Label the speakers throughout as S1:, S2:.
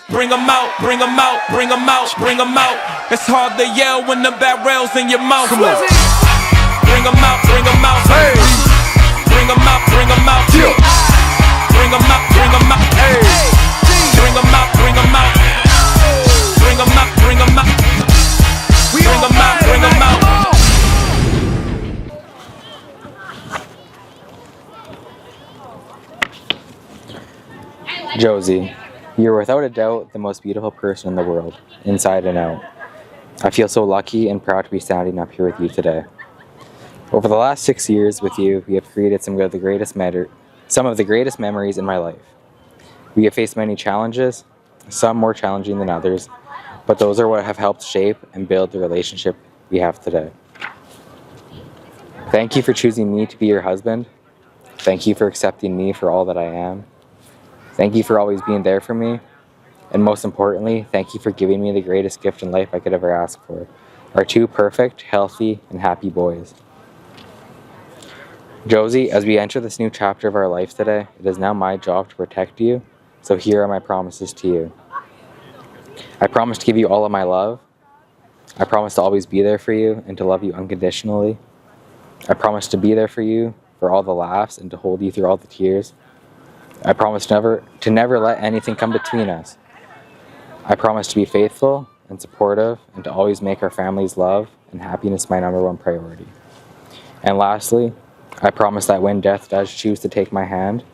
S1: bring 'em out, bring 'em out, bring 'em out, bring 'em out. It's hard to yell when the barrel's in your mouth. Come on. Bring 'em out, bring 'em out, hey. Bring 'em out, bring 'em out, yeah. Bring 'em out, bring 'em out, hey. Bring 'em out, bring 'em out. Bring 'em out, bring 'em out. Bring 'em out, bring 'em out.
S2: Josie, you're without a doubt the most beautiful person in the world, inside and out. I feel so lucky and proud to be standing up here with you today. Over the last 6 years with you, we have created some of the greatest memories in my life. We have faced many challenges, some more challenging than others, but those are what have helped shape and build the relationship we have today. Thank you for choosing me to be your husband. Thank you for accepting me for all that I am. Thank you for always being there for me. And most importantly, thank you for giving me the greatest gift in life I could ever ask for. Our 2 perfect, healthy, and happy boys. Josie, as we enter this new chapter of our life today, it is now my job to protect you, so here are my promises to you. I promise to give you all of my love. I promise to always be there for you and to love you unconditionally. I promise to be there for you for all the laughs and to hold you through all the tears. I promise to never let anything come between us. I promise to be faithful and supportive and to always make our family's love and happiness my #1 priority. And lastly, I promise that when death does choose to take my hand,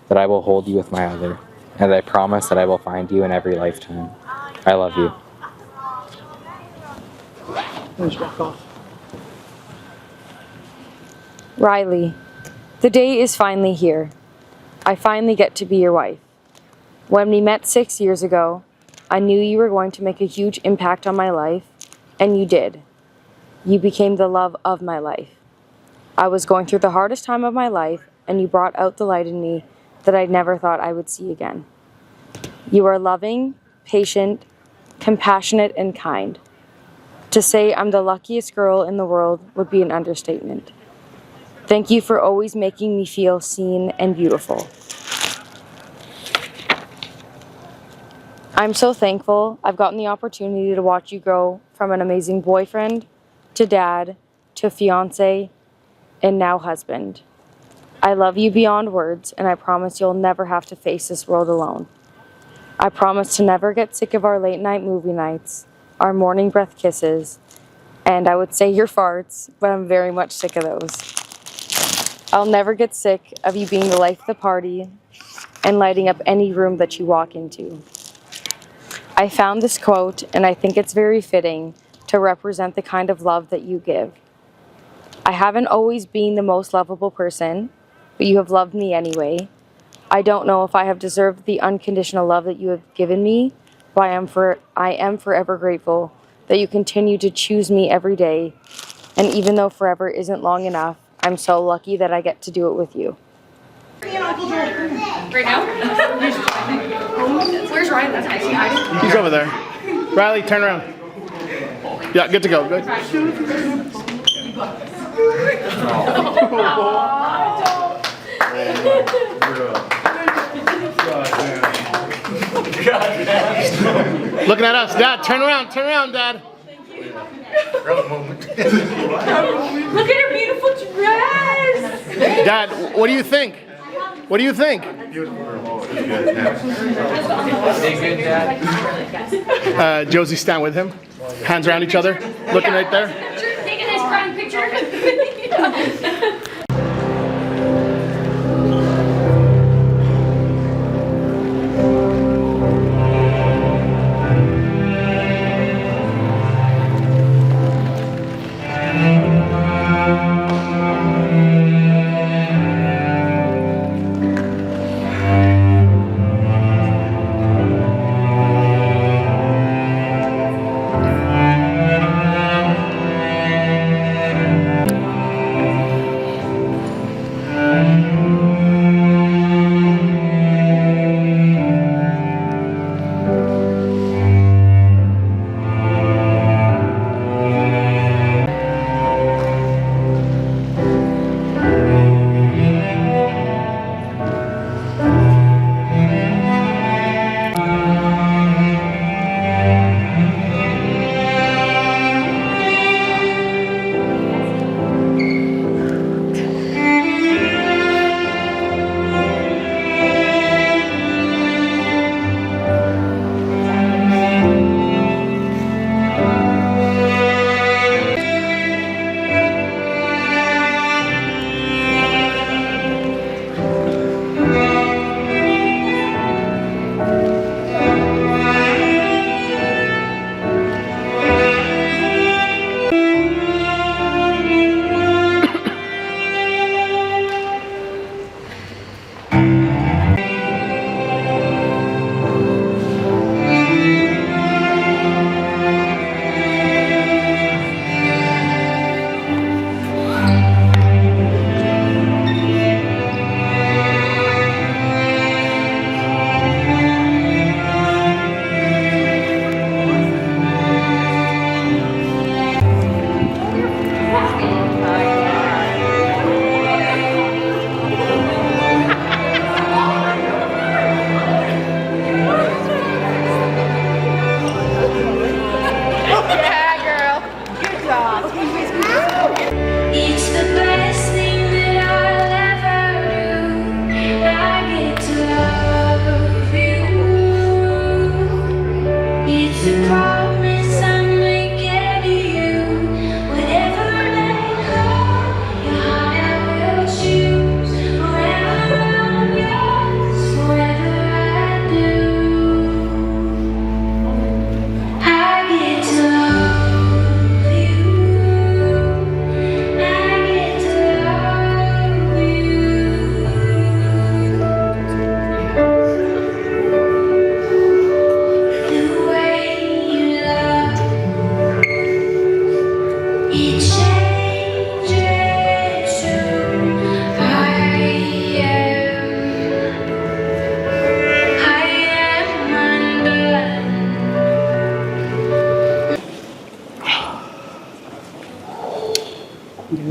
S2: that I will hold you with my other. And I promise that I will find you in every lifetime. I love you.
S3: Rylie, the day is finally here. I finally get to be your wife. When we met 6 years ago, I knew you were going to make a huge impact on my life, and you did. You became the love of my life. I was going through the hardest time of my life, and you brought out the light in me that I never thought I would see again. You are loving, patient, compassionate, and kind. To say I'm the luckiest girl in the world would be an understatement. Thank you for always making me feel seen and beautiful. I'm so thankful I've gotten the opportunity to watch you grow from an amazing boyfriend, to dad, to fiance, and now husband. I love you beyond words, and I promise you'll never have to face this world alone. I promise to never get sick of our late night movie nights, our morning breath kisses, and I would say your farts, but I'm very much sick of those. I'll never get sick of you being the life of the party and lighting up any room that you walk into. I found this quote, and I think it's very fitting to represent the kind of love that you give. I haven't always been the most lovable person, but you have loved me anyway. I don't know if I have deserved the unconditional love that you have given me, but I am forever grateful that you continue to choose me every day. And even though forever isn't long enough, I'm so lucky that I get to do it with you.
S4: Right now? Where's Ryan?
S5: He's over there. Rylie, turn around. Yeah, good to go. Good. Looking at us. Dad, turn around. Turn around, Dad.
S4: Look at her beautiful dress!
S5: Dad, what do you think? What do you think? Josie, stand with him. Hands around each other. Looking right there.
S4: Take a nice crying picture.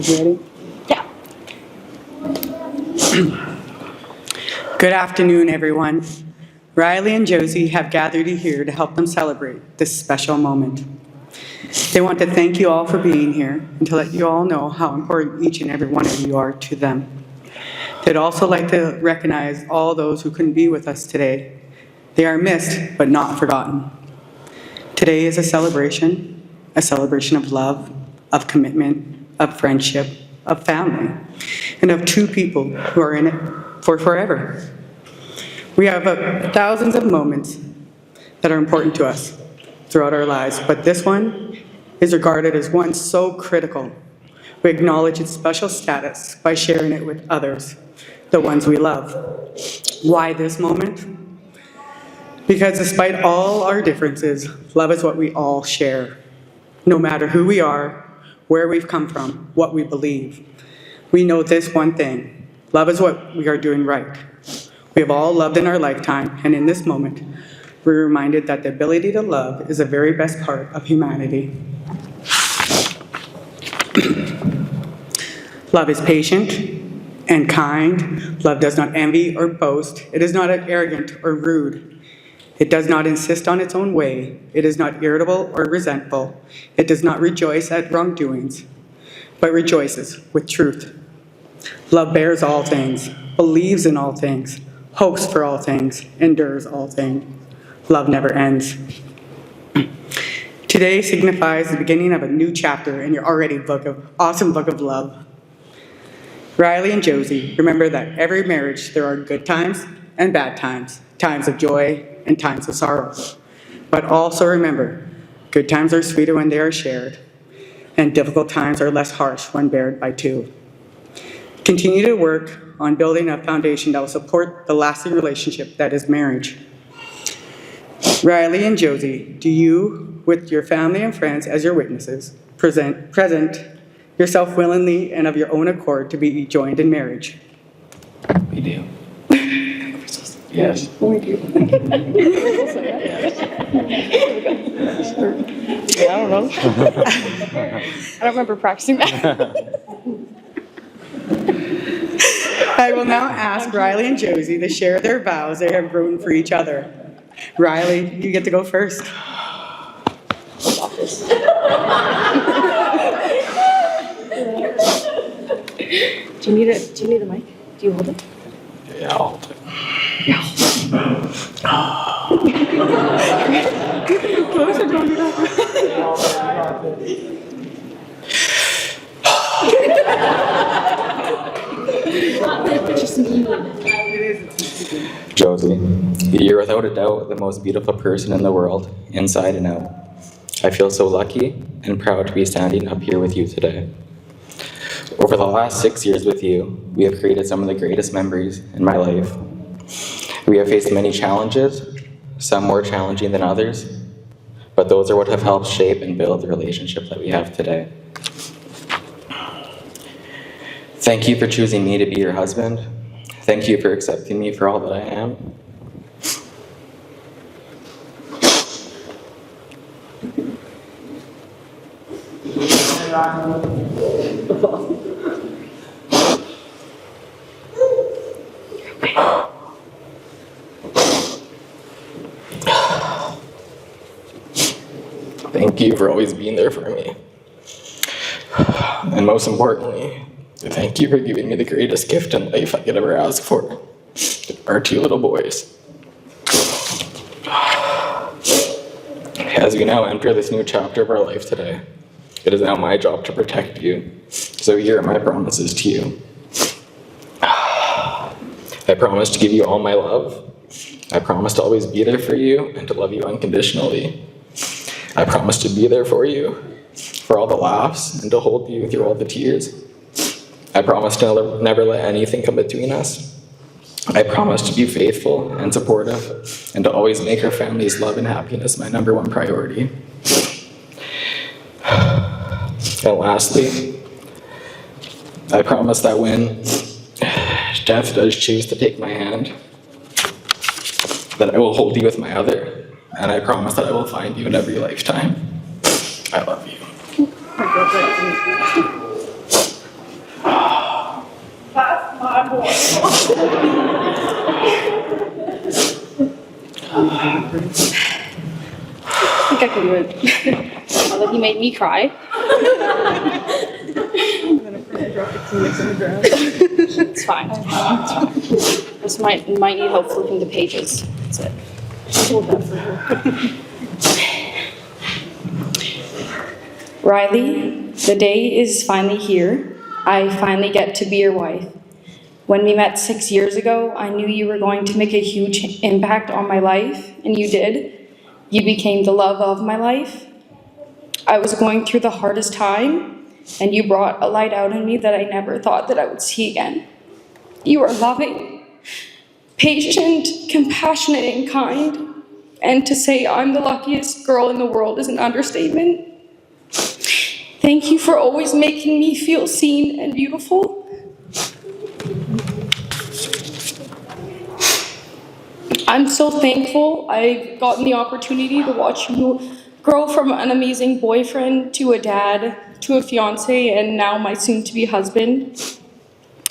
S6: Ready?
S3: Yeah.
S6: Good afternoon, everyone. Rylie and Josie have gathered you here to help them celebrate this special moment. They want to thank you all for being here and to let you all know how important each and every one of you are to them. They'd also like to recognize all those who couldn't be with us today. They are missed, but not forgotten. Today is a celebration of love, of commitment, of friendship, of family, and of two people who are in it for forever. We have thousands of moments that are important to us throughout our lives, but this one is regarded as one so critical. We acknowledge its special status by sharing it with others, the ones we love. Why this moment? Because despite all our differences, love is what we all share. No matter who we are, where we've come from, what we believe, we know this one thing: love is what we are doing right. We have all loved in our lifetime, and in this moment, we're reminded that the ability to love is the very best part of humanity. Love is patient and kind. Love does not envy or boast. It is not arrogant or rude. It does not insist on its own way. It is not irritable or resentful. It does not rejoice at wrongdoings, but rejoices with truth. Love bears all things, believes in all things, hopes for all things, endures all things. Love never ends. Today signifies the beginning of a new chapter in your already awesome book of love. Rylie and Josie, remember that every marriage there are good times and bad times, times of joy and times of sorrow. But also remember, good times are sweeter when they are shared, and difficult times are less harsh when bared by two. Continue to work on building a foundation that will support the lasting relationship that is marriage. Rylie and Josie, do you, with your family and friends as your witnesses, present yourself willingly and of your own accord to be joined in marriage?
S2: We do.
S6: Yes. We do.
S3: I don't know. I don't remember practicing that.
S6: I will now ask Rylie and Josie to share their vows they have grown for each other. Rylie, you get to go first.
S3: Do you need a mic? Do you hold it?
S2: Yeah, I'll hold it. Josie, you're without a doubt the most beautiful person in the world, inside and out. I feel so lucky and proud to be standing up here with you today. Over the last 6 years with you, we have created some of the greatest memories in my life. We have faced many challenges, some more challenging than others, but those are what have helped shape and build the relationship that we have today. Thank you for choosing me to be your husband. Thank you for accepting me for all that I am. Thank you for always being there for me. And most importantly, thank you for giving me the greatest gift in life I could ever ask for, our two little boys. As we now enter this new chapter of our life today, it is now my job to protect you. So here are my promises to you. I promise to give you all my love. I promise to always be there for you and to love you unconditionally. I promise to be there for you, for all the laughs, and to hold you through all the tears. I promise to never let anything come between us. I promise to be faithful and supportive, and to always make our family's love and happiness my number one priority. And lastly, I promise that when death does choose to take my hand, that I will hold you with my other, and I promise that I will find you in every lifetime. I love you.
S4: think I can do it. Now that he made me cry. It's fine. It's fine. This might need help flipping the pages. That's it. Rylie, the day is finally here. I finally get to be your wife. When we met 6 years ago, I knew you were going to make a huge impact on my life, and you did. You became the love of my life. I was going through the hardest time, and you brought a light out in me that I never thought that I would see again. You are loving, patient, compassionate, and kind. And to say I'm the luckiest girl in the world is an understatement. Thank you for always making me feel seen and beautiful. I'm so thankful I've gotten the opportunity to watch you grow from an amazing boyfriend to a dad, to a fiance, and now my soon-to-be husband.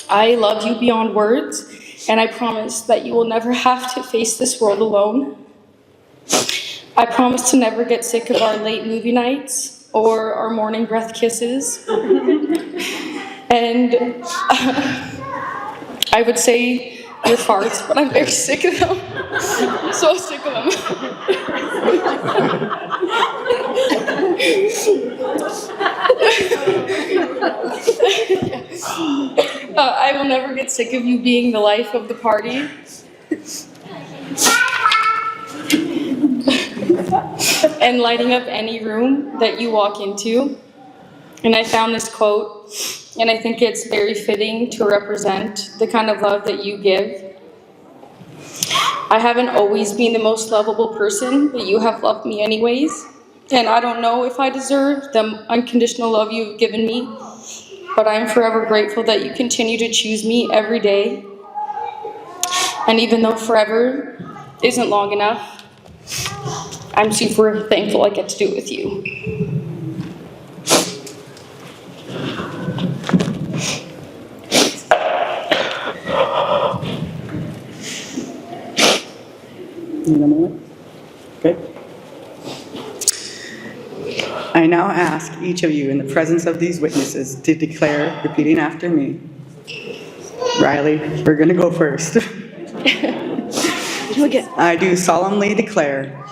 S4: I love you beyond words, and I promise that you will never have to face this world alone. I promise to never get sick of our late movie nights or our morning breath kisses. And I would say your farts, but I'm very sick of them. I'm so sick of them. I will never get sick of you being the life of the party. And lighting up any room that you walk into. And I found this quote, and I think it's very fitting to represent the kind of love that you give. I haven't always been the most lovable person, but you have loved me anyways. And I don't know if I deserve the unconditional love you've given me, but I'm forever grateful that you continue to choose me every day. And even though forever isn't long enough, I'm super thankful I get to do it with you.
S6: Need a moment? Okay. I now ask each of you in the presence of these witnesses to declare, repeating after me. Rylie, we're going to go first. I do solemnly declare.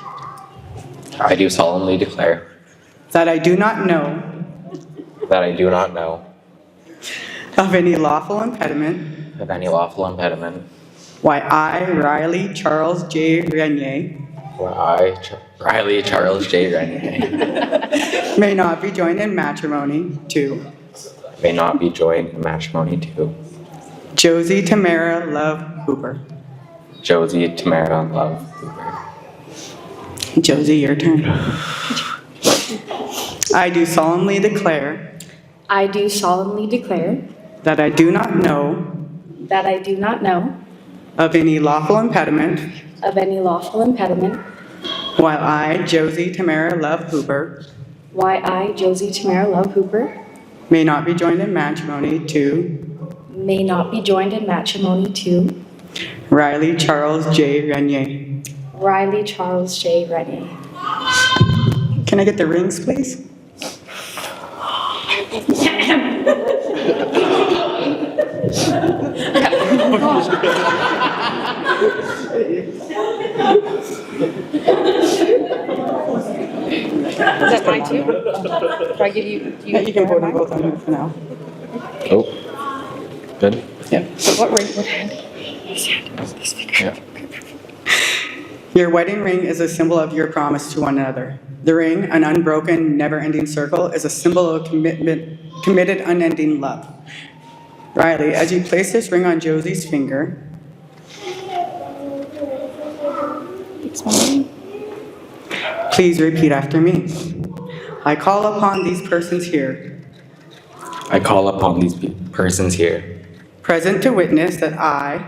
S2: I do solemnly declare.
S6: That I do not know.
S2: That I do not know.
S6: Of any lawful impediment.
S2: Of any lawful impediment.
S6: Why I, Rylie Charles J. Renier.
S2: Why I, Rylie Charles J. Renier.
S6: May not be joined in matrimony to.
S2: May not be joined in matrimony to.
S6: Josie Tamara Love Hooper.
S2: Josie Tamara Love Hooper.
S6: Josie, your turn. I do solemnly declare.
S3: I do solemnly declare
S6: That I do not know.
S3: that I do not know
S6: Of any lawful impediment.
S3: of any lawful impediment
S6: While I, Josie Tamara Love Hooper.
S3: why I, Josie Tamara Love Hooper,
S6: May not be joined in matrimony to.
S3: may not be joined in matrimony to
S6: Rylie Charles J. Renier.
S3: Rylie Charles J. Rennie.
S6: Can I get the rings, please?
S3: Is that mine too? Do I give you?
S6: Yeah, you can put them both on here for now.
S2: Oh. Good?
S6: Yeah.
S3: So what ring? What hand?
S2: Yeah.
S6: Your wedding ring is a symbol of your promise to one another. The ring, an unbroken, never-ending circle, is a symbol of committed, unending love. Rylie, as you place this ring on Josie's finger, please repeat after me. I call upon these persons here,
S2: I call upon these persons here,
S6: present to witness that I,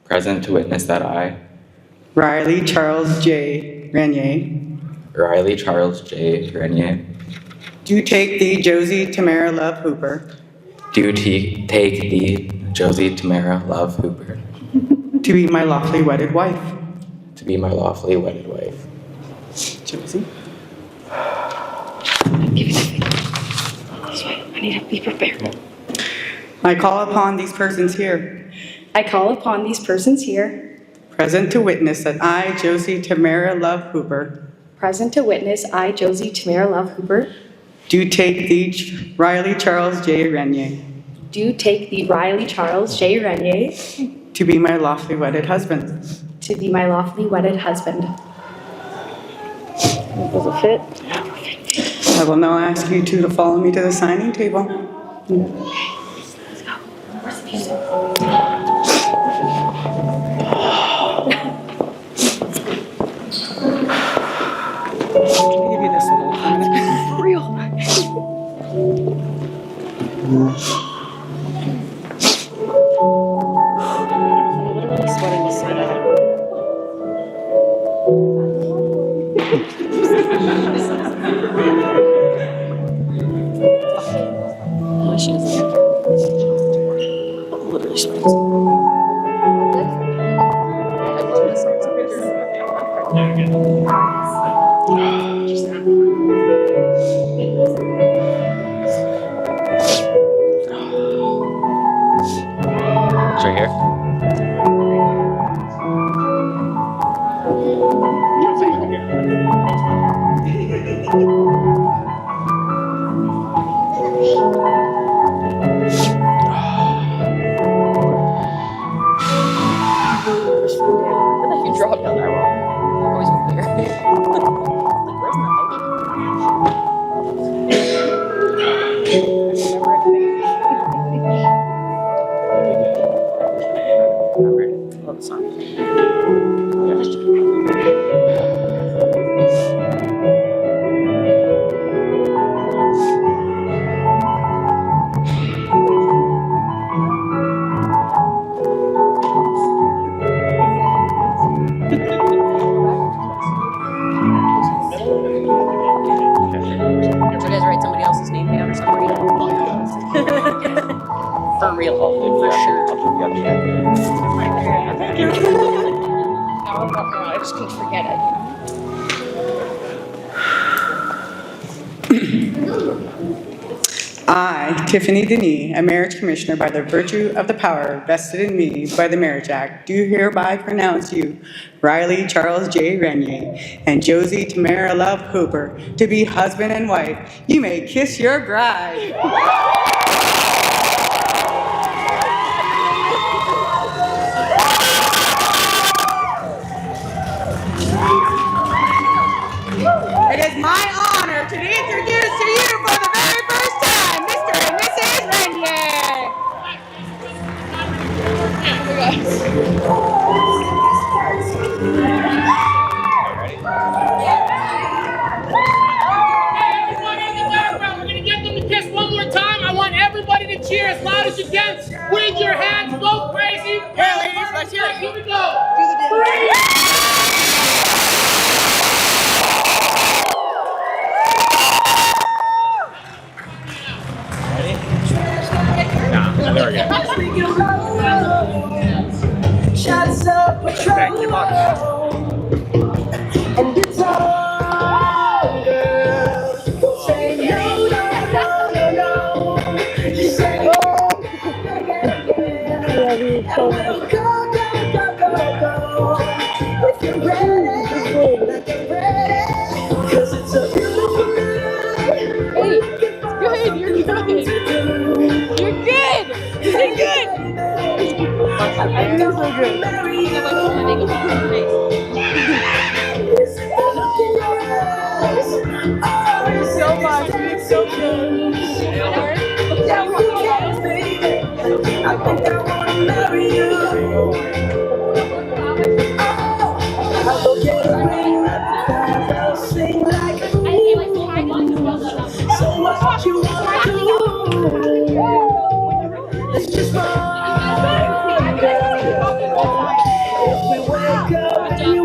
S2: present to witness that I,
S6: Rylie Charles J. Renier,
S2: Rylie Charles J. Renier,
S6: do take thee, Josie Tamara Love Hooper,
S2: do take thee, Josie Tamara Love Hooper,
S6: to be my lawfully wedded wife.
S2: to be my lawfully wedded wife.
S6: Josie.
S4: need to be prepared.
S6: I call upon these persons here,
S4: I call upon these persons here,
S6: present to witness that I, Josie Tamara Love Hooper,
S4: present to witness I, Josie Tamara Love Hooper,
S6: do take thee, Rylie Charles J. Renier,
S4: do take the Rylie Charles J. Renier
S6: to be my lawfully wedded husband.
S4: to be my lawfully wedded husband. Does it fit?
S6: I will now ask you two to follow me to the signing table.
S4: Let's go. Where's the music?
S6: Give you this little minute.
S4: For real. I'm literally sweating to say that. No, she doesn't. I'm literally sweating.
S2: It's right here.
S3: You dropped down there. Always there. Love the song. Did you guys write somebody else's name down or something? For real, for sure. I just couldn't forget it.
S6: I, Tiffany Denis, a marriage commissioner by the virtue of the power vested in me by the Marriage Act, do hereby pronounce you, Rylie Charles J. Renier and Josie Tamara Love Hooper, to be husband and wife. You may kiss your bride. It is my honor to introduce to you for the very first time, Mr. and Mrs. Renier.
S7: Everybody in the background, we're gonna get them to kiss one more time. I want everybody to cheer as loud as you can. With your hands, go crazy. Here, ladies, let's hear it. Here we go.
S8: Shots of Patron and guitar, girl. Say no, no, no, no, no. Just say oh, yeah, yeah. Go, go, go, go, go. If you're ready, like I'm ready, 'cause it's a beautiful night.
S3: Good, you're good. You're good. You're good.
S8: I feel so good. So much, it's so good. I think I wanna marry you. I'll go get a ring, I'll sing like a fool. So what you wanna do? Let's just run, girl. If we wake up and you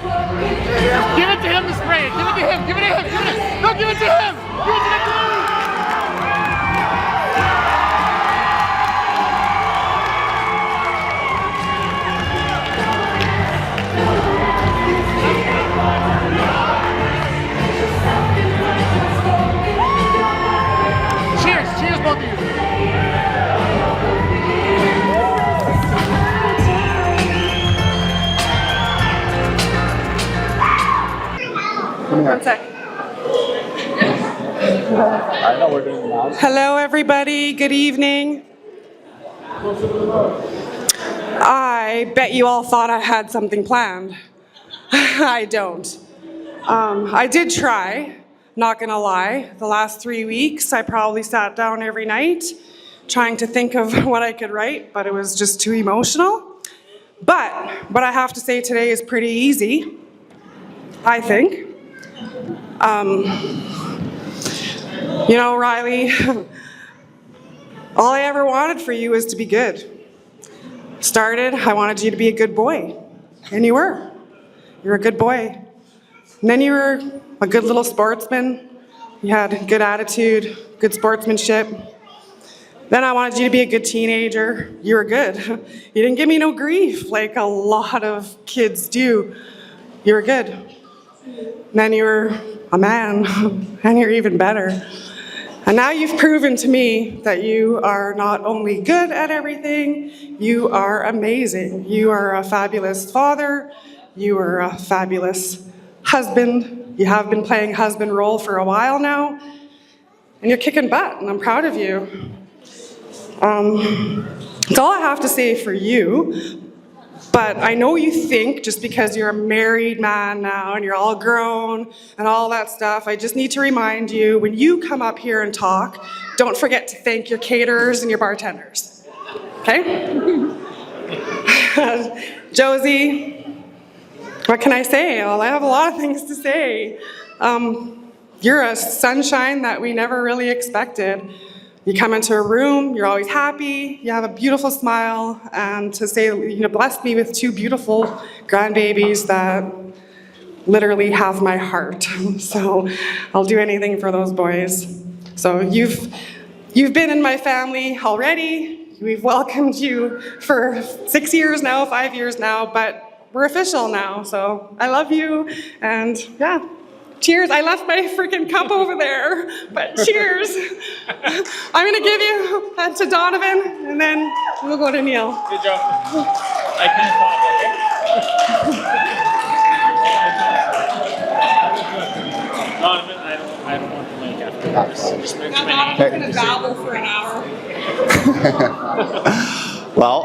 S7: Give it to him to spray it. Give it to him. Give it to him. Give it. No, give it to him. Give it to the glue. Cheers. Cheers, both of you.
S6: One sec. Hello, everybody. Good evening. I bet you all thought I had something planned. I don't. I did try, not gonna lie. The last 3 weeks, I probably sat down every night trying to think of what I could write, but it was just too emotional. But what I have to say today is pretty easy, I think. You know, Rylie, all I ever wanted for you was to be good. Started, I wanted you to be a good boy, and you were. You're a good boy. And then you were a good little sportsman. You had good attitude, good sportsmanship. Then I wanted you to be a good teenager. You were good. You didn't give me no grief like a lot of kids do. You were good. And then you were a man, and you're even better. And now you've proven to me that you are not only good at everything, you are amazing. You are a fabulous father. You are a fabulous husband. You have been playing husband role for a while now, and you're kicking butt, and I'm proud of you. That's all I have to say for you. But I know you think just because you're a married man now and you're all grown and all that stuff, I just need to remind you, when you come up here and talk, don't forget to thank your caterers and your bartenders. Okay? Josie, what can I say? Well, I have a lot of things to say. You're a sunshine that we never really expected. You come into a room, you're always happy, you have a beautiful smile, and to say, blessed me with 2 beautiful grandbabies that literally have my heart. So I'll do anything for those boys. So you've been in my family already. We've welcomed you for 6 years now, 5 years now, but we're official now. So I love you, and yeah. Cheers. I left my freaking cup over there, but cheers. I'm going to give you to Donovan, and then we'll go to Neil.
S7: Good job. I can't talk. Donovan, I don't want to make after this. Just mention my name.
S6: I'm going to babble for an hour.
S9: Well,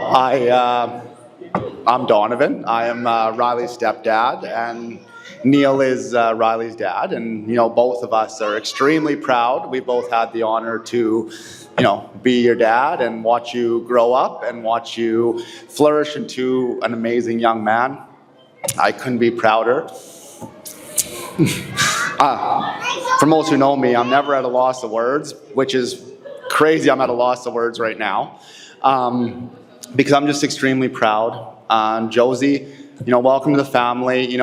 S9: I'm Donovan. I am Rylie's stepdad, and Neil is Rylie's dad, and both of us are extremely proud. We both had the honor to, be your dad and watch you grow up and watch you flourish into an amazing young man. I couldn't be prouder. For most who know me, I'm never at a loss of words, which is crazy. I'm at a loss of words right now, because I'm just extremely proud. Josie, welcome to the family.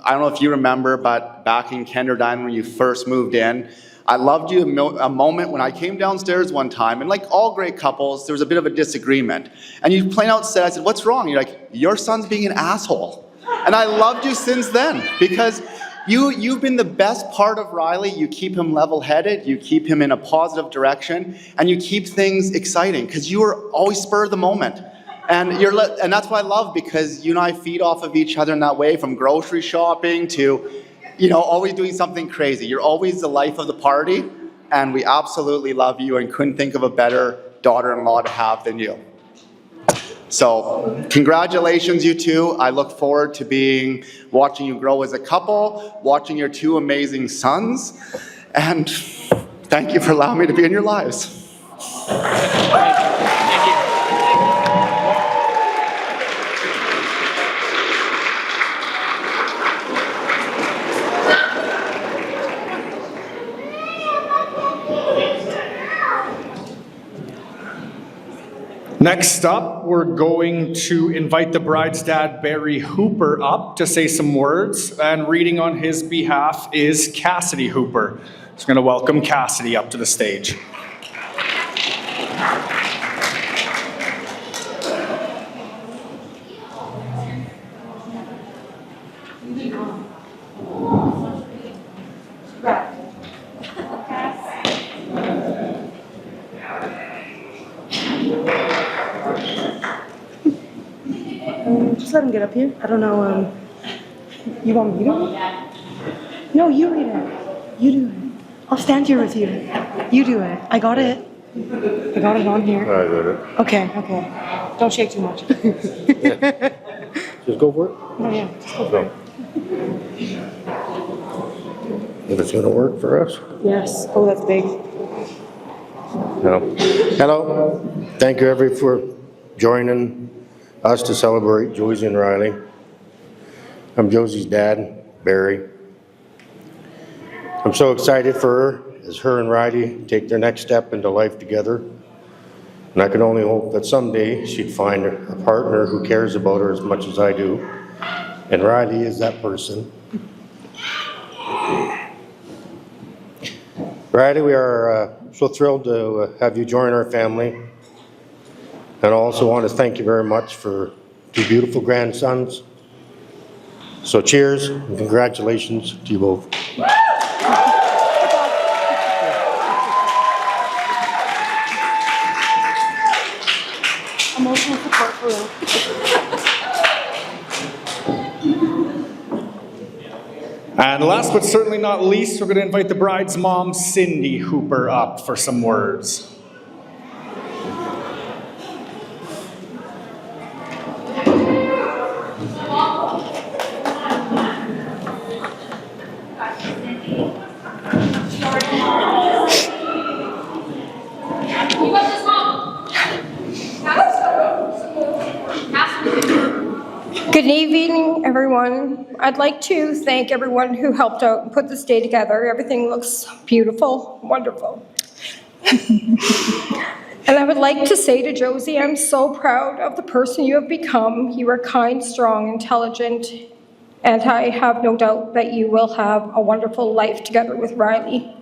S9: I don't know if you remember, but back in Kenderdine when you first moved in, I loved you a moment when I came downstairs one time, and like all great couples, there was a bit of a disagreement. And you plain out said, I said, what's wrong? You're like, your son's being an asshole. And I loved you since then, because you've been the best part of Rylie. You keep him level-headed, you keep him in a positive direction, and you keep things exciting, because you are always spur of the moment. And that's what I love, because you and I feed off of each other in that way, from grocery shopping to, always doing something crazy. You're always the life of the party, and we absolutely love you and couldn't think of a better daughter-in-law to have than you. So congratulations, you two. I look forward to watching you grow as a couple, watching your 2 amazing sons, and thank you for allowing me to be in your lives.
S5: Next up, we're going to invite the bride's dad, Barry Hooper, up to say some words, and reading on his behalf is Cassidy Hooper. So I'm going to welcome Cassidy up to the stage.
S10: Just let him get up here. I don't know, you want me to read it? No, you read it. You do it. I'll stand here with you. You do it. I got it. I got it on here.
S11: I got it.
S10: Okay. Don't shake too much.
S11: Just go for it.
S10: Oh, yeah. Just go for it.
S11: If it's gonna work for us.
S10: Yes. Oh, that's big.
S11: No. Hello. Thank you everybody for joining us to celebrate Josie and Rylie. I'm Josie's dad, Barry. I'm so excited for her as her and Rylie take their next step into life together. And I can only hope that someday she'd find a partner who cares about her as much as I do. And Rylie is that person. Rylie, we are so thrilled to have you join our family. And I also want to thank you very much for 2 beautiful grandsons. So cheers and congratulations to you both.
S10: Emotional support for real.
S5: And last but certainly not least, we're going to invite the bride's mom, Cindy Hooper, up for some words.
S12: Good evening, everyone. I'd like to thank everyone who helped out and put this day together. Everything looks beautiful, wonderful. And I would like to say to Josie, I'm so proud of the person you have become. You are kind, strong, intelligent, and I have no doubt that you will have a wonderful life together with Rylie.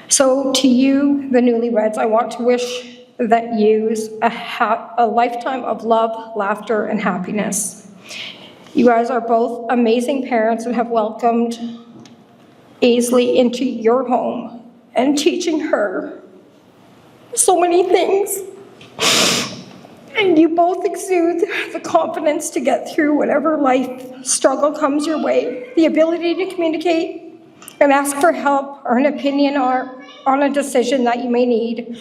S12: So to you, the newlyweds, I want to wish that you a lifetime of love, laughter, and happiness. You guys are both amazing parents and have welcomed Aisley into your home and teaching her so many things. And you both exude the confidence to get through whatever life struggle comes your way, the ability to communicate and ask for help or an opinion or on a decision that you may need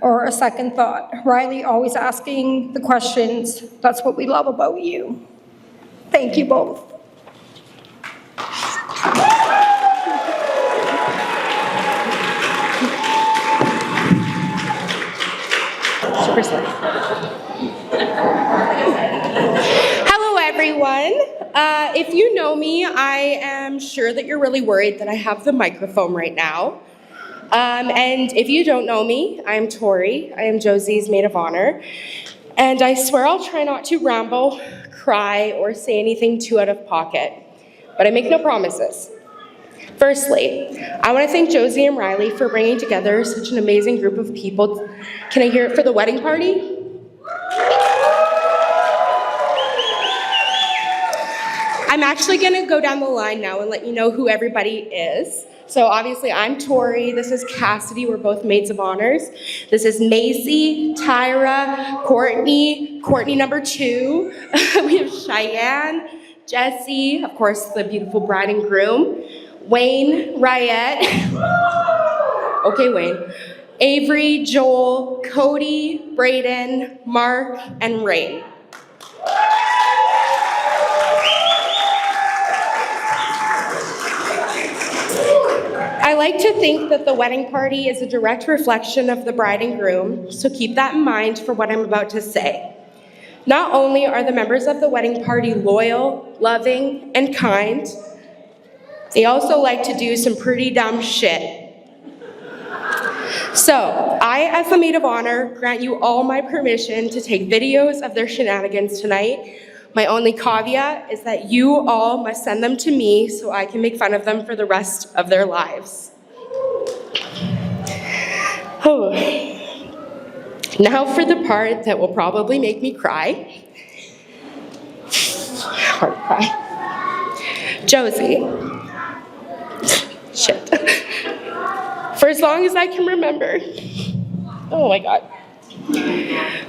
S12: or a second thought. Rylie always asking the questions. That's what we love about you. Thank you both.
S10: Super sweet.
S13: Hello, everyone. If you know me, I am sure that you're really worried that I have the microphone right now. And if you don't know me, I'm Tori. I am Josie's maid of honor. And I swear I'll try not to ramble, cry, or say anything too out of pocket. But I make no promises. Firstly, I want to thank Josie and Rylie for bringing together such an amazing group of people. Can I hear it for the wedding party? I'm actually going to go down the line now and let you know who everybody is. So obviously I'm Tori, this is Cassidy, we're both maids of honors. This is Macy, Tyra, Courtney number 2. We have Cheyenne, Jesse, of course the beautiful bride and groom, Wayne, Ryette, okay Wayne, Avery, Joel, Cody, Braden, Mark, and Rain. I like to think that the wedding party is a direct reflection of the bride and groom, so keep that in mind for what I'm about to say. Not only are the members of the wedding party loyal, loving, and kind, they also like to do some pretty dumb shit. So, I, as the maid of honor, grant you all my permission to take videos of their shenanigans tonight. My only caveat is that you all must send them to me so I can make fun of them for the rest of their lives. Oh. Now for the part that will probably make me cry. Hard to cry. Josie. Shit. For as long as I can remember. Oh my God.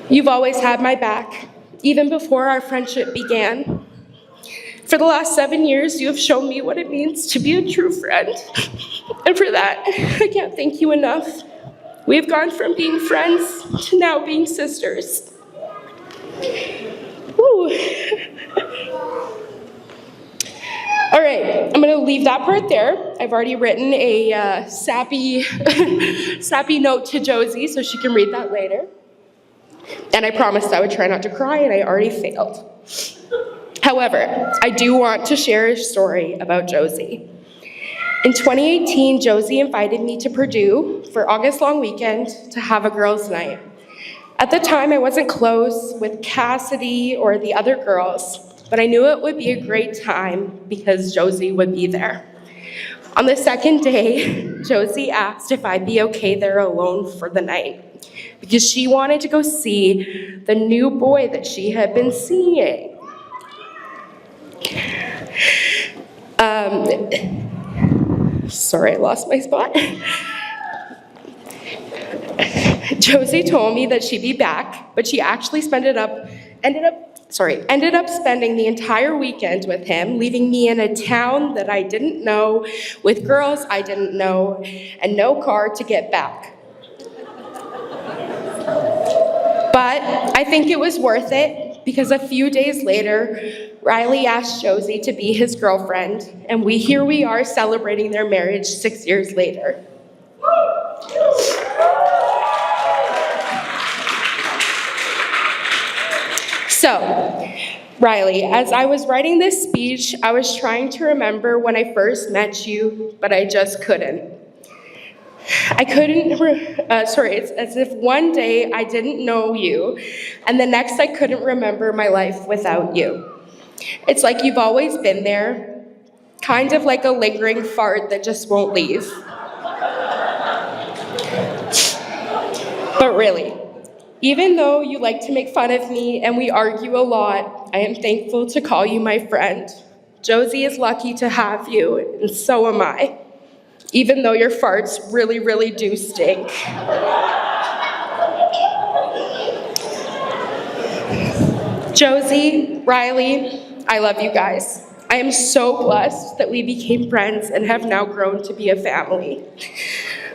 S13: You've always had my back, even before our friendship began. For the last 7 years, you have shown me what it means to be a true friend. And for that, I can't thank you enough. We have gone from being friends to now being sisters. Woo. All right, I'm gonna leave that part there. I've already written a sappy note to Josie so she can read that later. And I promised I would try not to cry, and I already failed. However, I do want to share a story about Josie. In 2018, Josie invited me to Purdue for August long weekend to have a girls' night. At the time, I wasn't close with Cassidy or the other girls, but I knew it would be a great time because Josie would be there. On the second day, Josie asked if I'd be okay there alone for the night because she wanted to go see the new boy that she had been seeing. Sorry, I lost my spot. Josie told me that she'd be back, but she actually ended up spending the entire weekend with him, leaving me in a town that I didn't know, with girls I didn't know, and no car to get back. But I think it was worth it, because a few days later, Rylie asked Josie to be his girlfriend, and here we are celebrating their marriage 6 years later. So, Rylie, as I was writing this speech, I was trying to remember when I first met you, but I just couldn't. It's as if one day I didn't know you, and the next I couldn't remember my life without you. It's like you've always been there, kind of like a lingering fart that just won't leave. But really, even though you like to make fun of me and we argue a lot, I am thankful to call you my friend. Josie is lucky to have you, and so am I. Even though your farts really, really do stink. Josie, Rylie, I love you guys. I am so blessed that we became friends and have now grown to be a family.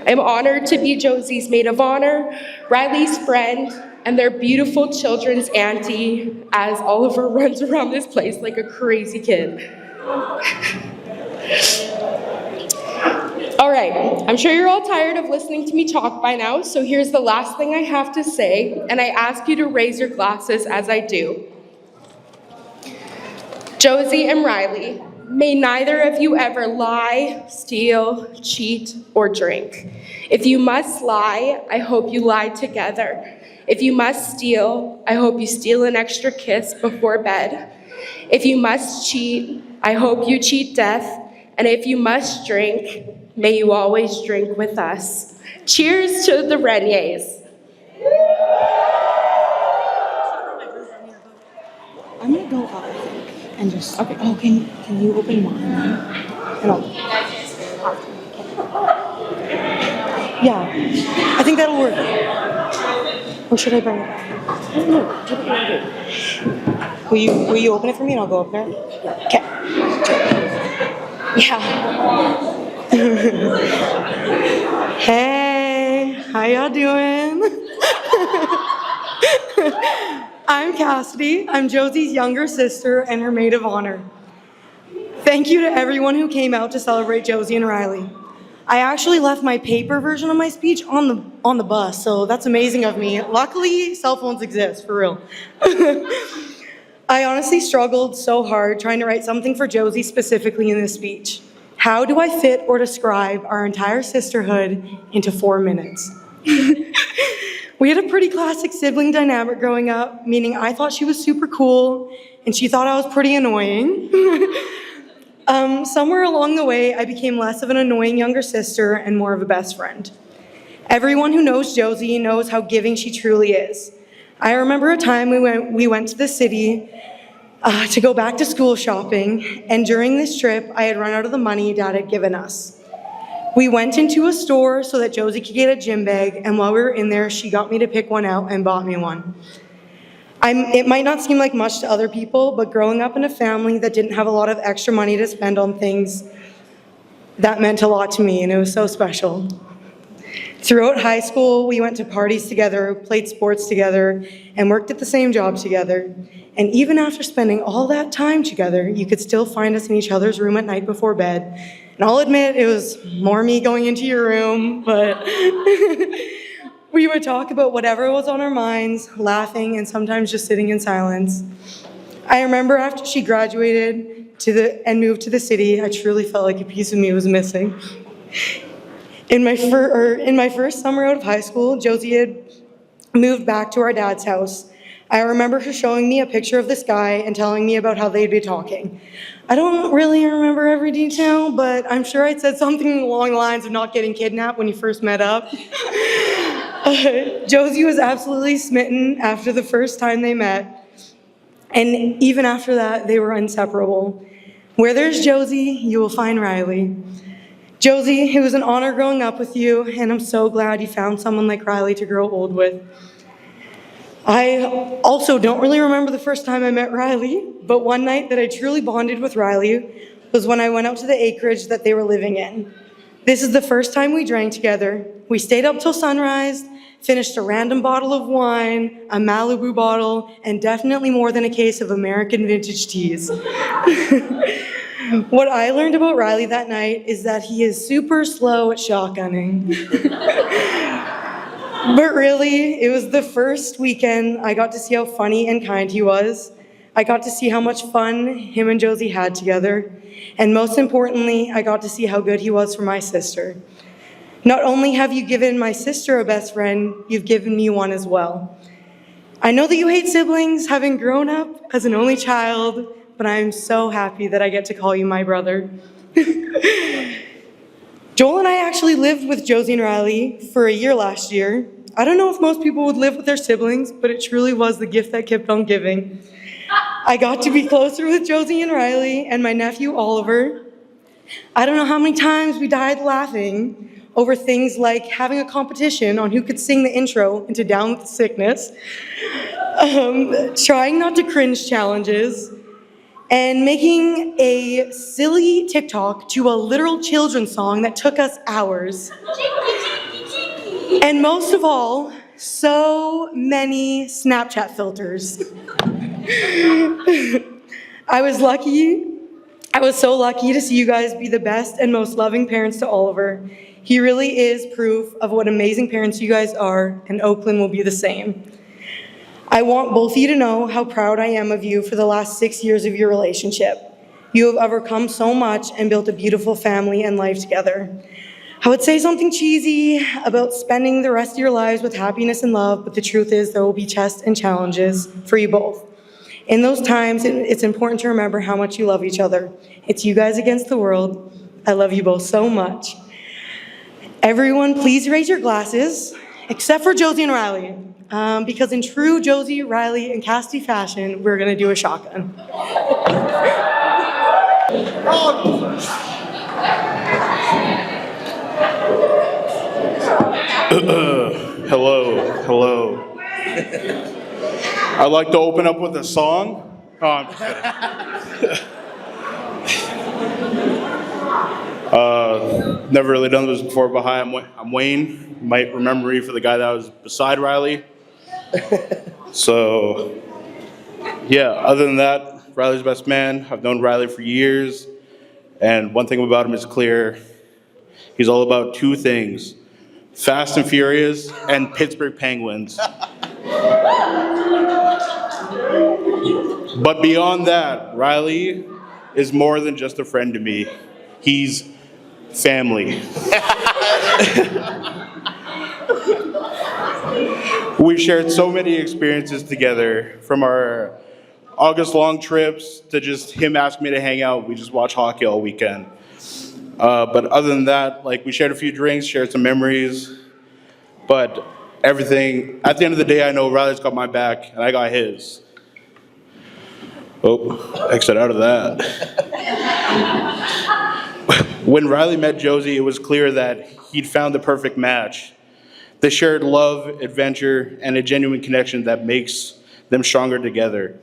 S13: I am honored to be Josie's maid of honor, Rylie's friend, and their beautiful children's auntie, as Oliver runs around this place like a crazy kid. All right, I'm sure you're all tired of listening to me talk by now, so here's the last thing I have to say, and I ask you to raise your glasses as I do. Josie and Rylie, may neither of you ever lie, steal, cheat, or drink. If you must lie, I hope you lie together. If you must steal, I hope you steal an extra kiss before bed. If you must cheat, I hope you cheat death. And if you must drink, may you always drink with us. Cheers to the Reniers.
S10: I'm gonna go out, I think, and just. Okay. Oh, can you open mine? And I'll. Yeah, I think that'll work. Or should I bring it? I don't know. Will you open it for me and I'll go up there? Okay. Yeah. Hey, how y'all doing? I'm Cassidy. I'm Josie's younger sister and her maid of honor. Thank you to everyone who came out to celebrate Josie and Rylie. I actually left my paper version of my speech on the bus, so that's amazing of me. Luckily, cell phones exist, for real. I honestly struggled so hard trying to write something for Josie specifically in this speech. How do I fit or describe our entire sisterhood into 4 minutes? We had a pretty classic sibling dynamic growing up, meaning I thought she was super cool and she thought I was pretty annoying. Somewhere along the way, I became less of an annoying younger sister and more of a best friend. Everyone who knows Josie knows how giving she truly is. I remember a time we went to the city to go back to school shopping, and during this trip, I had run out of the money Dad had given us. We went into a store so that Josie could get a gym bag, and while we were in there, she got me to pick one out and bought me one. It might not seem like much to other people, but growing up in a family that didn't have a lot of extra money to spend on things, that meant a lot to me, and it was so special. Throughout high school, we went to parties together, played sports together, and worked at the same job together. And even after spending all that time together, you could still find us in each other's room at night before bed. And I'll admit, it was more me going into your room, but we would talk about whatever was on our minds, laughing, and sometimes just sitting in silence. I remember after she graduated and moved to the city, I truly felt like a piece of me was missing. In my first summer out of high school, Josie had moved back to our dad's house. I remember her showing me a picture of this guy and telling me about how they'd be talking. I don't really remember every detail, but I'm sure I'd said something along the lines of not getting kidnapped when you first met up. Josie was absolutely smitten after the first time they met, and even after that, they were inseparable. Where there's Josie, you will find Rylie. Josie, it was an honor growing up with you, and I'm so glad you found someone like Rylie to grow old with. I also don't really remember the first time I met Rylie, but one night that I truly bonded with Rylie was when I went out to the acreage that they were living in. This is the first time we drank together. We stayed up till sunrise, finished a random bottle of wine, a Malibu bottle, and definitely more than a case of American vintage teas. What I learned about Rylie that night is that he is super slow at shotgunning. But really, it was the first weekend I got to see how funny and kind he was. I got to see how much fun him and Josie had together. And most importantly, I got to see how good he was for my sister. Not only have you given my sister a best friend, you've given me one as well. I know that you hate siblings, having grown up as an only child, but I'm so happy that I get to call you my brother. Joel and I actually lived with Josie and Rylie for a year last year. I don't know if most people would live with their siblings, but it truly was the gift that kept on giving. I got to be closer with Josie and Rylie and my nephew Oliver. I don't know how many times we died laughing over things like having a competition on who could sing the intro into Down with Sickness, trying not to cringe challenges, and making a silly TikTok to a literal children's song that took us hours. And most of all, so many Snapchat filters. I was so lucky to see you guys be the best and most loving parents to Oliver. He really is proof of what amazing parents you guys are, and Oakland will be the same. I want both of you to know how proud I am of you for the last 6 years of your relationship. You have overcome so much and built a beautiful family and life together. I would say something cheesy about spending the rest of your lives with happiness and love, but the truth is there will be tests and challenges for you both. In those times, it's important to remember how much you love each other. It's you guys against the world. I love you both so much. Everyone, please raise your glasses, except for Josie and Rylie. Because in true Josie, Rylie, and Cassidy fashion, we're gonna do a shotgun.
S14: Hello. I'd like to open up with a song. Oh, I'm just kidding. Never really done this before, but hi, I'm Wayne. You might remember me for the guy that was beside Rylie. So, yeah, other than that, Rylie's best man. I've known Rylie for years, and one thing about him is clear. He's all about two things: Fast and Furious and Pittsburgh Penguins. But beyond that, Rylie is more than just a friend to me. He's family. We shared so many experiences together, from our August long trips to just him asking me to hang out. We just watch hockey all weekend. But other than that, like, we shared a few drinks, shared some memories, but everything, at the end of the day, I know Riley's got my back and I got his. Oh, exit out of that. When Rylie met Josie, it was clear that he'd found the perfect match. They shared love, adventure, and a genuine connection that makes them stronger together.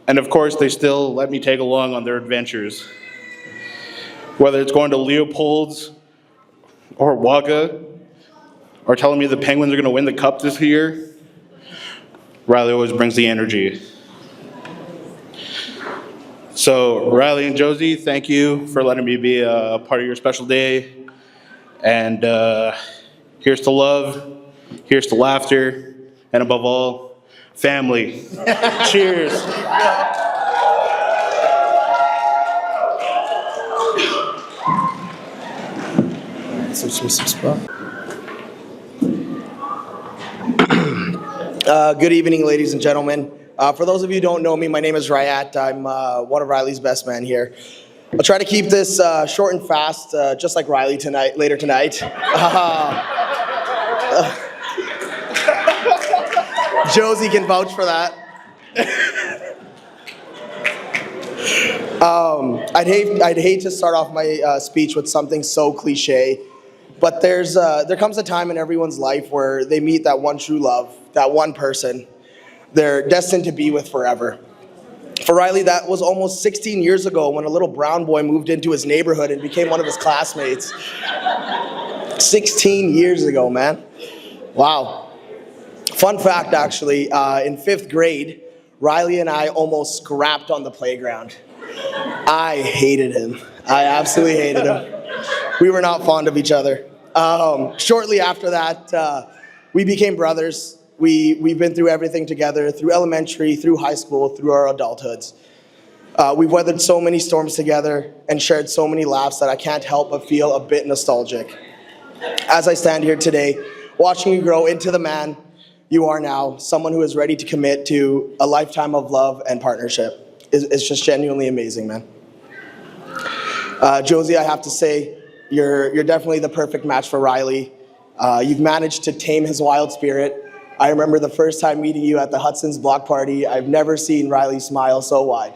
S14: And of course, they still let me tag along on their adventures. Whether it's going to Leopold's or Wagga, or telling me the Penguins are going to win the cup this year, Rylie always brings the energy. So, Rylie and Josie, thank you for letting me be a part of your special day. And here's to love, here's to laughter, and above all, family. Cheers.
S15: Good evening, ladies and gentlemen. For those of you who don't know me, my name is Ryat. I'm one of Riley's best men here. I'll try to keep this short and fast, just like Rylie later tonight. Josie can vouch for that. I'd hate to start off my speech with something so cliche, but there comes a time in everyone's life where they meet that one true love, that one person they're destined to be with forever. For Rylie, that was almost 16 years ago when a little brown boy moved into his neighborhood and became one of his classmates. 16 years ago, man. Wow. Fun fact, actually, in 5th grade, Rylie and I almost scrapped on the playground. I hated him. I absolutely hated him. We were not fond of each other. Shortly after that, we became brothers. We've been through everything together, through elementary, through high school, through our adulthoods. We've weathered so many storms together and shared so many laughs that I can't help but feel a bit nostalgic. As I stand here today, watching you grow into the man you are now, someone who is ready to commit to a lifetime of love and partnership, is just genuinely amazing, man. Josie, I have to say, you're definitely the perfect match for Rylie. You've managed to tame his wild spirit. I remember the first time meeting you at the Hudson's block party. I've never seen Rylie smile so wide.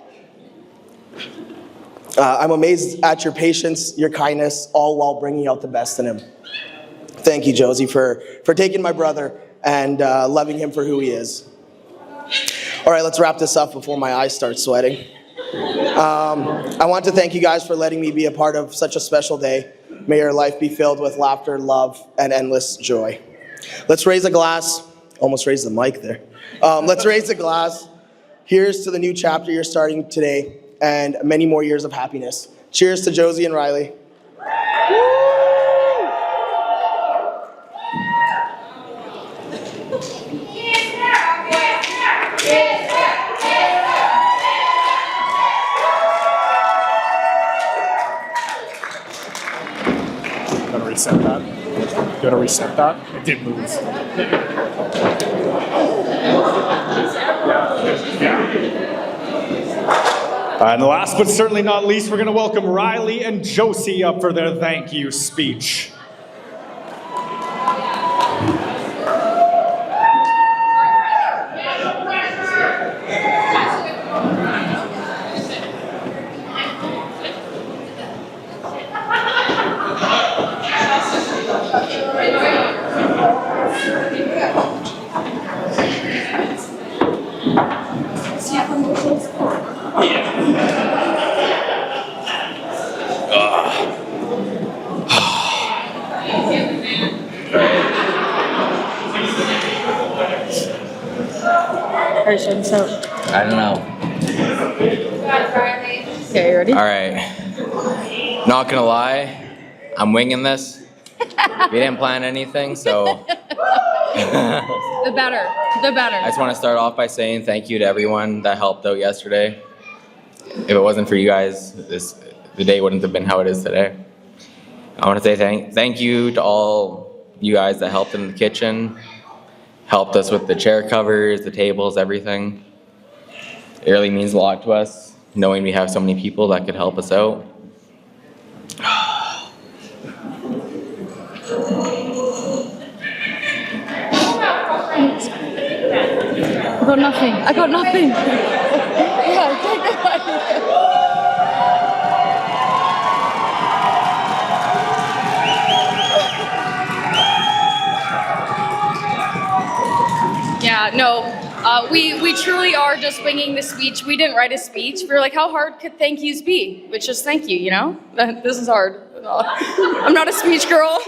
S15: I'm amazed at your patience, your kindness, all while bringing out the best in him. Thank you, Josie, for taking my brother and loving him for who he is. All right, let's wrap this up before my eyes start sweating. I want to thank you guys for letting me be a part of such a special day. May your life be filled with laughter, love, and endless joy. Let's raise a glass. Almost raised the mic there. Let's raise a glass. Here's to the new chapter you're starting today and many more years of happiness. Cheers to Josie and Rylie.
S5: Gotta reset that. Gotta reset that. It did move. And last but certainly not least, we're going to welcome Rylie and Josie up for their thank you speech.
S3: So
S2: I don't know.
S3: Okay, you ready?
S2: All right. Not gonna lie, I'm winging this. We didn't plan anything, so.
S3: The better.
S2: I just want to start off by saying thank you to everyone that helped out yesterday. If it wasn't for you guys, the day wouldn't have been how it is today. I want to say thank you to all you guys that helped in the kitchen, helped us with the chair covers, the tables, everything. It really means a lot to us, knowing we have so many people that could help us out.
S3: I got nothing. I got nothing. Yeah, take it back. Yeah, no, we truly are just winging the speech. We didn't write a speech. We were like, how hard could thank yous be? It's just thank you, you know? This is hard. I'm not a speech girl.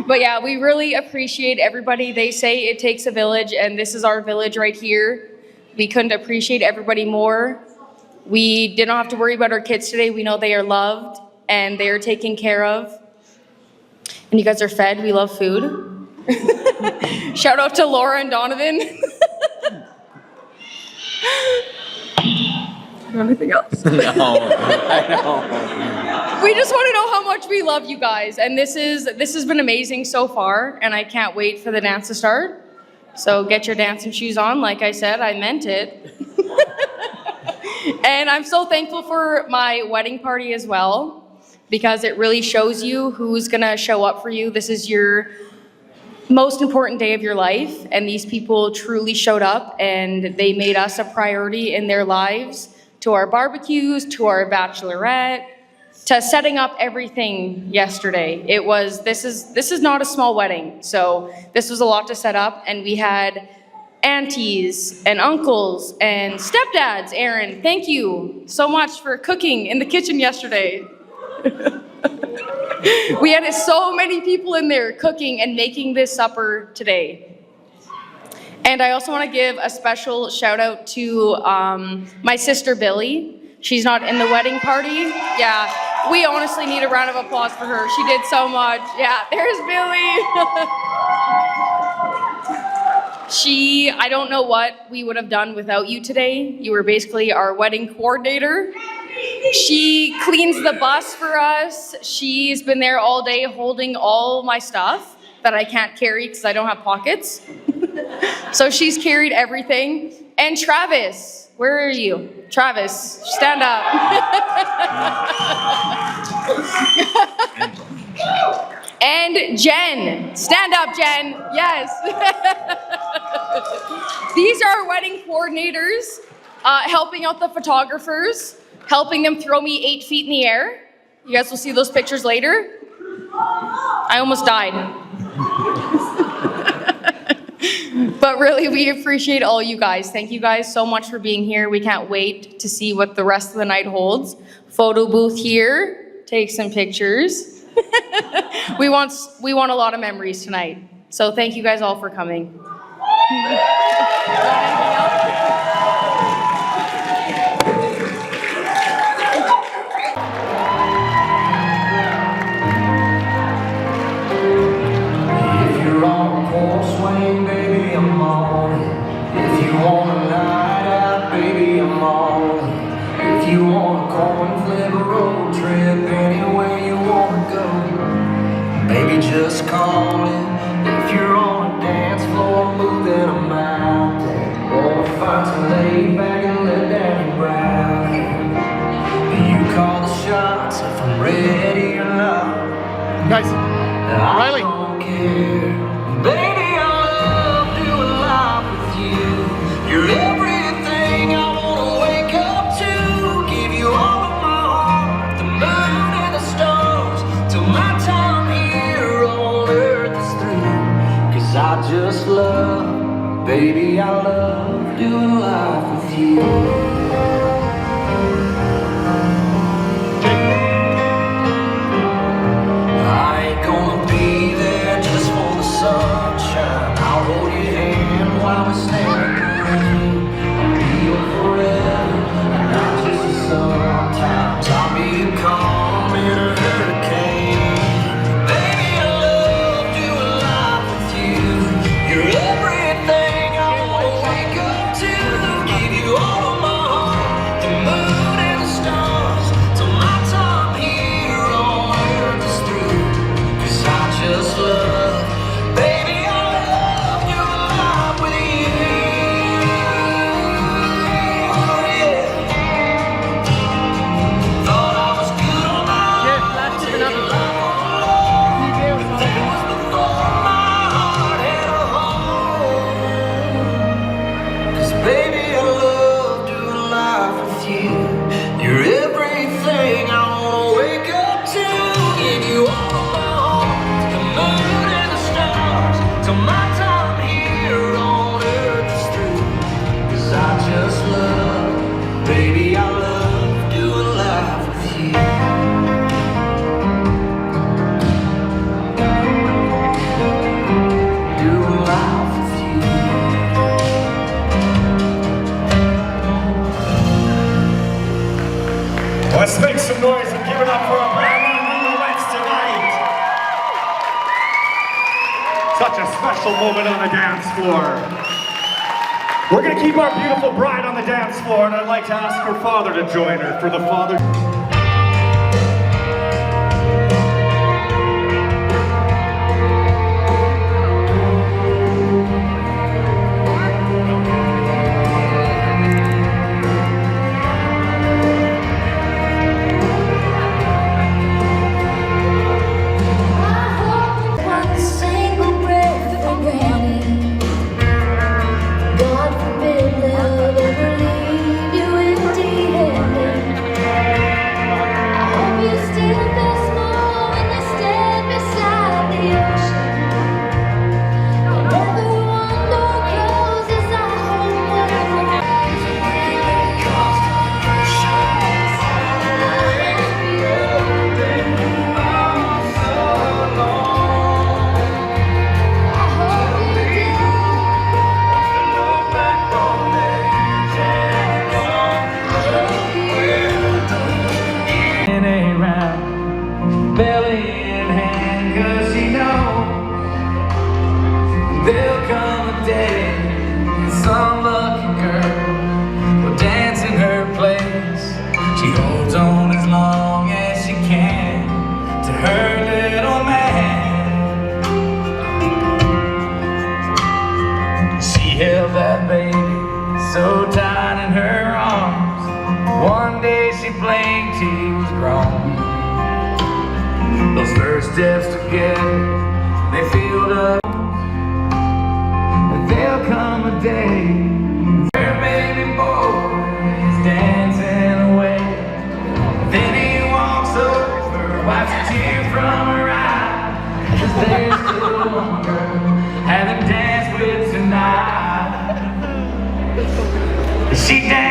S3: But yeah, we really appreciate everybody. They say it takes a village, and this is our village right here. We couldn't appreciate everybody more. We didn't have to worry about our kids today. We know they are loved and they are taken care of. And you guys are fed. We love food. Shout out to Laura and Donovan. Anything else?
S2: No, I know.
S3: We just want to know how much we love you guys, and this has been amazing so far, and I can't wait for the dance to start. So get your dancing shoes on. Like I said, I meant it. And I'm so thankful for my wedding party as well, because it really shows you who's gonna show up for you. This is your most important day of your life, and these people truly showed up, and they made us a priority in their lives. To our barbecues, to our bachelorette, to setting up everything yesterday. This is not a small wedding, so this was a lot to set up, and we had aunties and uncles and stepdads. Aaron, thank you so much for cooking in the kitchen yesterday. We had so many people in there cooking and making this supper today. And I also want to give a special shout out to my sister Billy. She's not in the wedding party. Yeah, we honestly need a round of applause for her. She did so much. Yeah, there's Billy. I don't know what we would have done without you today. You were basically our wedding coordinator. She cleans the bus for us. She's been there all day holding all my stuff that I can't carry because I don't have pockets. So she's carried everything. And Travis, where are you? Travis, stand up. And Jen, stand up, Jen. Yes. These are our wedding coordinators, helping out the photographers, helping them throw me 8 feet in the air. You guys will see those pictures later. I almost died. But really, we appreciate all you guys. Thank you guys so much for being here. We can't wait to see what the rest of the night holds. Photo booth here, take some pictures. We want a lot of memories tonight. So thank you guys all for coming.
S8: Swing, baby, I'm on it. If you want a night out, baby, I'm on it. If you want a coin flip, a road trip, anywhere you want to go, baby, just call it. If you're on a dance floor, moving a mountain, wanna find some laid back and let down your brow. You call the shots if I'm ready or not.
S5: Guys, Rylie.
S8: I don't care, baby. You're everything I wanna wake up to. Give you all of my heart, the moon and the stars, till my time here on earth is through. 'Cause I just love, baby, I love doing life with you. I ain't gonna be there just for the sunshine. I'll hold your hand while we stand. Sometimes I'll be a calm in a hurricane. Baby, I love doing life with you. You're everything I wanna wake up to. Give you all of
S5: Let's make some noise and give it up for our brand new newlyweds tonight. Such a special moment on the dance floor. We're gonna keep our beautiful bride on the dance floor, and I'd like to ask her father to join her for the father.
S1: Belly in hand, 'cause she knows there'll come a day some lucky girl will dance in her place. She holds on as long as she can to her little man. She held that baby so tight in her arms. One day she blinked, he was grown. Those first steps together, they filled up. And there'll come a day her baby boy is dancing away. Then he walks over, wipes a tear from her eye. 'Cause there's still one girl having danced with tonight. She danced